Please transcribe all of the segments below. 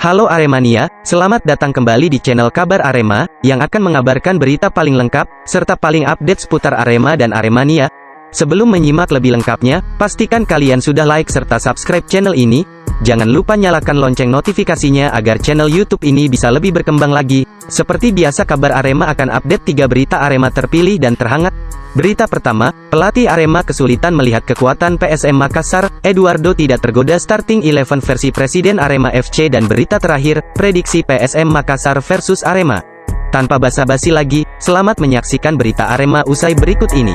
Halo Aremania, selamat datang kembali di channel Kabar Arema, yang akan mengabarkan berita paling lengkap, serta paling update seputar Arema dan Aremania. Sebelum menyimak lebih lengkapnya, pastikan kalian sudah like serta subscribe channel ini. Jangan lupa nyalakan lonceng notifikasinya agar channel YouTube ini bisa lebih berkembang lagi. Seperti biasa, Kabar Arema akan update 3 berita Arema terpilih dan terhangat. Berita pertama, pelatih Arema kesulitan melihat kekuatan PSM Makassar, Eduardo tidak tergoda starting 11 versi Presiden Arema FC. Dan berita terakhir, prediksi PSM Makassar versus Arema. Tanpa basa-basi lagi, selamat menyaksikan berita Arema usai berikut ini.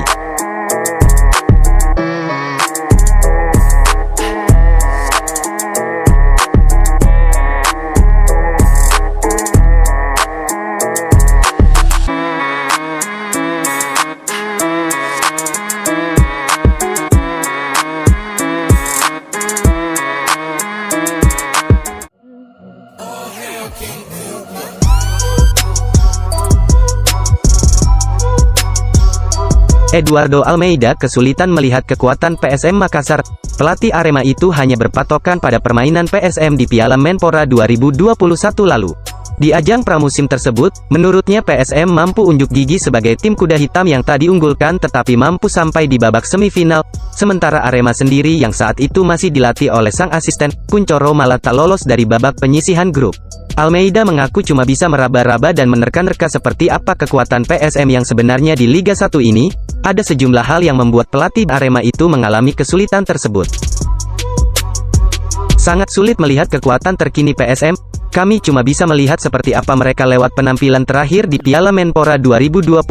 Eduardo Almeida kesulitan melihat kekuatan PSM Makassar. Pelatih Arema itu hanya berpatokan pada permainan PSM di Piala Menpora 2021 lalu. Di ajang pramusim tersebut, menurutnya PSM mampu unjuk gigi sebagai tim kuda hitam yang tak diunggulkan tetapi mampu sampai di babak semifinal. Sementara Arema sendiri yang saat itu masih dilatih oleh sang asisten, Kuncoro, malah tak lolos dari babak penyisihan grup. Almeida mengaku cuma bisa meraba-raba dan menerka-nerka seperti apa kekuatan PSM yang sebenarnya di Liga 1 ini. Ada sejumlah hal yang membuat pelatih Arema itu mengalami kesulitan tersebut. Sangat sulit melihat kekuatan terkini PSM. Kami cuma bisa melihat seperti apa mereka lewat penampilan terakhir di Piala Menpora 2021,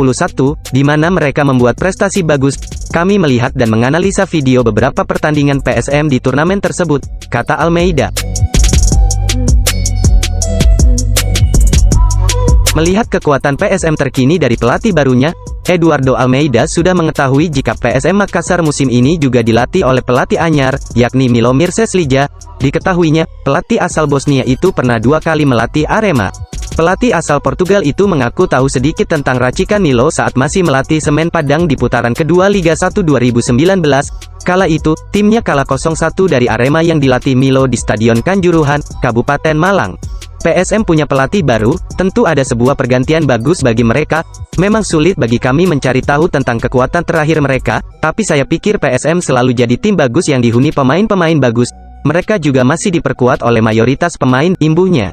di mana mereka membuat prestasi bagus. Kami melihat dan menganalisa video beberapa pertandingan PSM di turnamen tersebut, kata Almeida. Melihat kekuatan PSM terkini dari pelatih barunya, Eduardo Almeida sudah mengetahui jika PSM Makassar musim ini juga dilatih oleh pelatih anyar, yakni Milomir Seslija. Diketahuinya, pelatih asal Bosnia itu pernah 2 kali melatih Arema. Pelatih asal Portugal itu mengaku tahu sedikit tentang racikan Milo saat masih melatih Semen Padang di putaran kedua Liga 1 2019. Kala itu, timnya kalah 0-1 dari Arema yang dilatih Milo di Stadion Kanjuruhan, Kabupaten Malang. PSM punya pelatih baru, tentu ada sebuah pergantian bagus bagi mereka. Memang sulit bagi kami mencari tahu tentang kekuatan terakhir mereka, tapi saya pikir PSM selalu jadi tim bagus yang dihuni pemain-pemain bagus. Mereka juga masih diperkuat oleh mayoritas pemain, imbuhnya.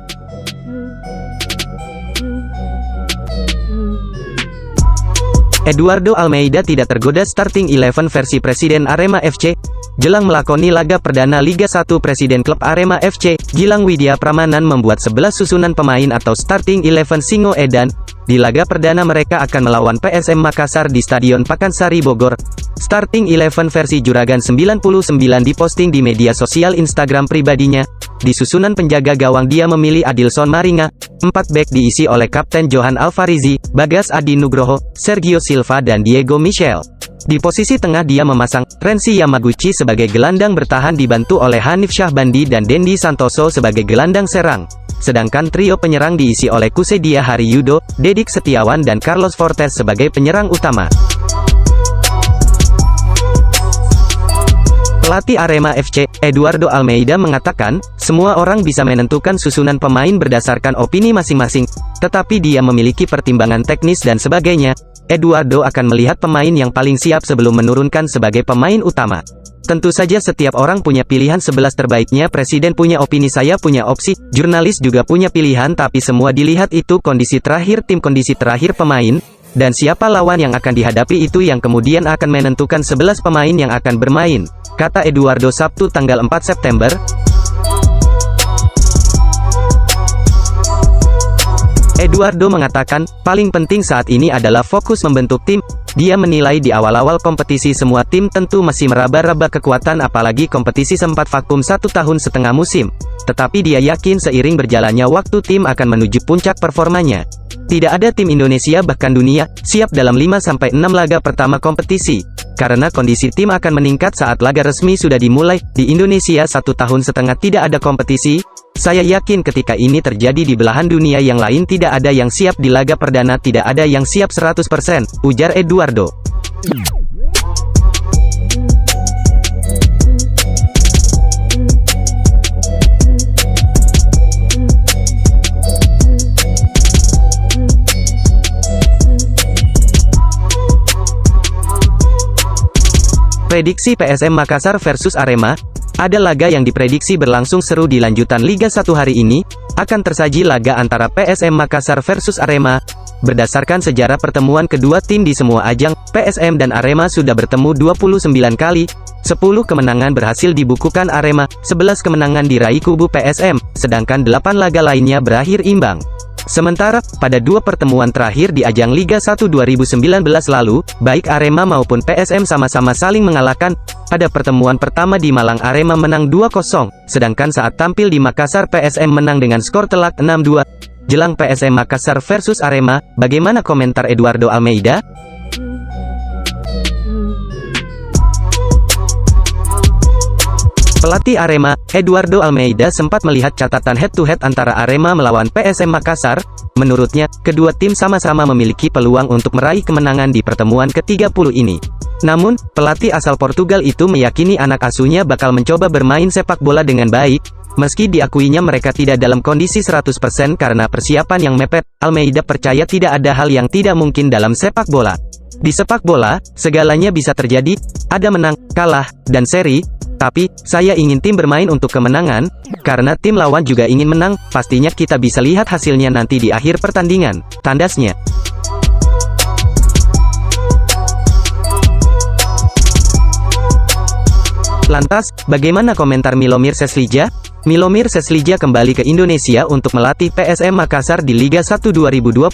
Eduardo Almeida tidak tergoda starting 11 versi Presiden Arema FC. Jelang melakoni laga perdana Liga 1 Presiden Klub Arema FC, Gilang Widya Pramanan membuat 11 susunan pemain atau starting 11 Singo Edan. Di laga perdana mereka akan melawan PSM Makassar di Stadion Pakansari Bogor. Starting 11 versi Juragan 99 diposting di media sosial Instagram pribadinya. Di susunan penjaga gawang dia memilih Adilson Maringa. 4 bek diisi oleh Kapten Johan Alfarizi, Bagas Adi Nugroho, Sergio Silva dan Diego Michel. Di posisi tengah dia memasang Renzi Yamaguchi sebagai gelandang bertahan dibantu oleh Hanif Syahbandi dan Dendi Santoso sebagai gelandang serang. Sedangkan trio penyerang diisi oleh Kusedia Hariyudo, Dedik Setiawan dan Carlos Fortes sebagai penyerang utama. Pelatih Arema FC, Eduardo Almeida mengatakan, semua orang bisa menentukan susunan pemain berdasarkan opini masing-masing, tetapi dia memiliki pertimbangan teknis dan sebagainya. Eduardo akan melihat pemain yang paling siap sebelum menurunkan sebagai pemain utama. Tentu saja setiap orang punya pilihan 11 terbaiknya, presiden punya opini, saya punya opsi, jurnalis juga punya pilihan, tapi semua dilihat itu kondisi terakhir tim, kondisi terakhir pemain, dan siapa lawan yang akan dihadapi itu yang kemudian akan menentukan 11 pemain yang akan bermain, kata Eduardo Sabtu tanggal 4 September. Eduardo mengatakan, paling penting saat ini adalah fokus membentuk tim. Dia menilai di awal-awal kompetisi semua tim tentu masih meraba-raba kekuatan, apalagi kompetisi sempat vakum 1,5 tahun musim. Tetapi dia yakin seiring berjalannya waktu tim akan menuju puncak performanya. Tidak ada tim Indonesia bahkan dunia siap dalam 5-6 laga pertama kompetisi. Karena kondisi tim akan meningkat saat laga resmi sudah dimulai. Di Indonesia 1,5 tahun tidak ada kompetisi. Saya yakin ketika ini terjadi di belahan dunia yang lain tidak ada yang siap di laga perdana, tidak ada yang siap 100%, ujar Eduardo. Prediksi PSM Makassar versus Arema. Ada laga yang diprediksi berlangsung seru di lanjutan Liga 1 hari ini. Akan tersaji laga antara PSM Makassar versus Arema. Berdasarkan sejarah pertemuan kedua tim di semua ajang, PSM dan Arema sudah bertemu 29 kali. 10 kemenangan berhasil dibukukan Arema, 11 kemenangan diraih kubu PSM, sedangkan 8 laga lainnya berakhir imbang. Sementara, pada 2 pertemuan terakhir di ajang Liga 1 2019 lalu, baik Arema maupun PSM sama-sama saling mengalahkan. Pada pertemuan pertama di Malang Arema menang 2-0, sedangkan saat tampil di Makassar PSM menang dengan skor telak 6-2. Jelang PSM Makassar versus Arema, bagaimana komentar Eduardo Almeida? Pelatih Arema, Eduardo Almeida sempat melihat catatan head-to-head antara Arema melawan PSM Makassar. Menurutnya, kedua tim sama-sama memiliki peluang untuk meraih kemenangan di pertemuan ke-30 ini. Namun, pelatih asal Portugal itu meyakini anak asuhnya bakal mencoba bermain sepak bola dengan baik. Meski diakuinya mereka tidak dalam kondisi 100% karena persiapan yang mepet, Almeida percaya tidak ada hal yang tidak mungkin dalam sepak bola. Di sepak bola, segalanya bisa terjadi, ada menang, kalah, dan seri. Tapi, saya ingin tim bermain untuk kemenangan, karena tim lawan juga ingin menang, pastinya kita bisa lihat hasilnya nanti di akhir pertandingan, tandasnya. Lantas, bagaimana komentar Milomir Seslija? Milomir Seslija kembali ke Indonesia untuk melatih PSM Makassar di Liga 1 2021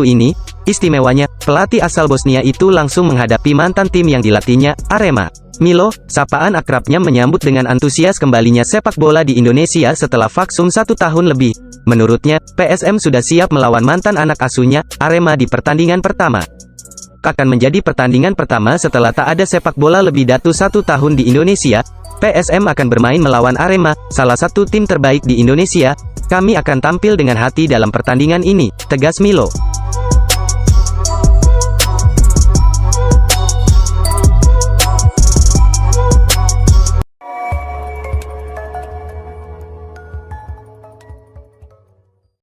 ini. Istimewanya, pelatih asal Bosnia itu langsung menghadapi mantan tim yang dilatihnya, Arema. Milo, sapaan akrabnya menyambut dengan antusias kembalinya sepak bola di Indonesia setelah vakum 1 tahun lebih. Menurutnya, PSM sudah siap melawan mantan anak asuhnya, Arema di pertandingan pertama. Akan menjadi pertandingan pertama setelah tak ada sepak bola lebih datu 1 tahun di Indonesia. PSM akan bermain melawan Arema, salah satu tim terbaik di Indonesia. Kami akan tampil dengan hati dalam pertandingan ini, tegas Milo.